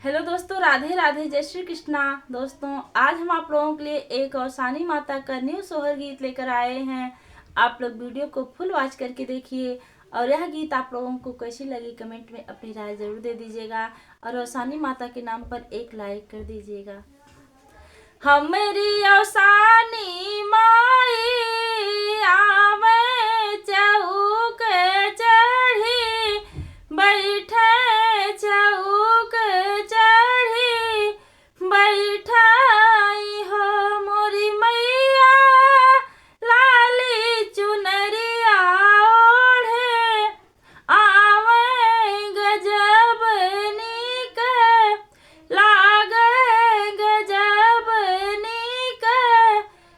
Hello दोस्तों, राधे राधे, जय श्री कृष्णा। दोस्तों, आज हम आप लोगों के लिए एक औसानी माता का न्यू सोहर गीत लेकर आए हैं। आप लोग वीडियो को फुल वॉच करके देखिए और यह गीत आप लोगों को कैसी लगी कमेंट में अपनी राय जरूर दे दीजिएगा और औसानी माता के नाम पर एक लाइक कर दीजिएगा। हमारी औसानी माई आवे चौक चढ़ी, बैठे चौक चढ़ी, बैठाई हो मोरी मैया लाली चुनरिया ओढ़े, आवे गजब नीक लागे, गजब नीक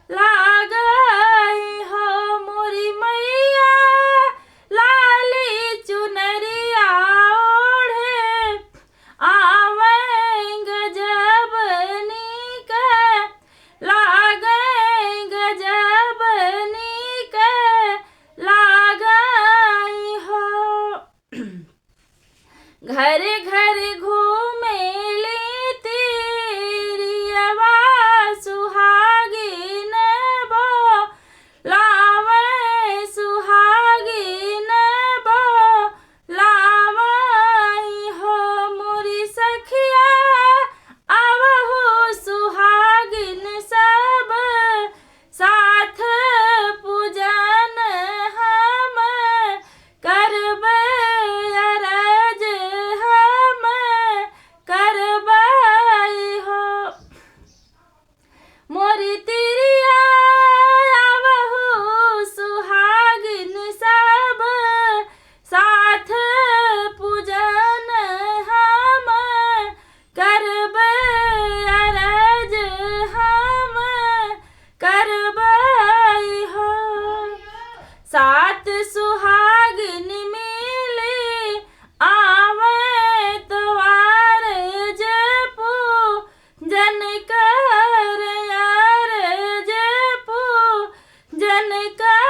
लागई हो मोरी मैया लाली चुनरिया ओढ़े, आवे गजब नीक लागे, गजब नीक लागई हो। घर घर घूमेली तिरियवा सुहागिन बो लावे, सुहागिन बो लावई हो मोरी सखिया आवहु सुहागिन सब साथ पूजन हम करबे अरज हम करबई हो मोरी तिरिया आवहु सुहागिन सब साथ पूजन हम करबे अरज हम करबई हो। सात सुहागिन मिली आवे तोवार जपू जन कर यार जपू जन कर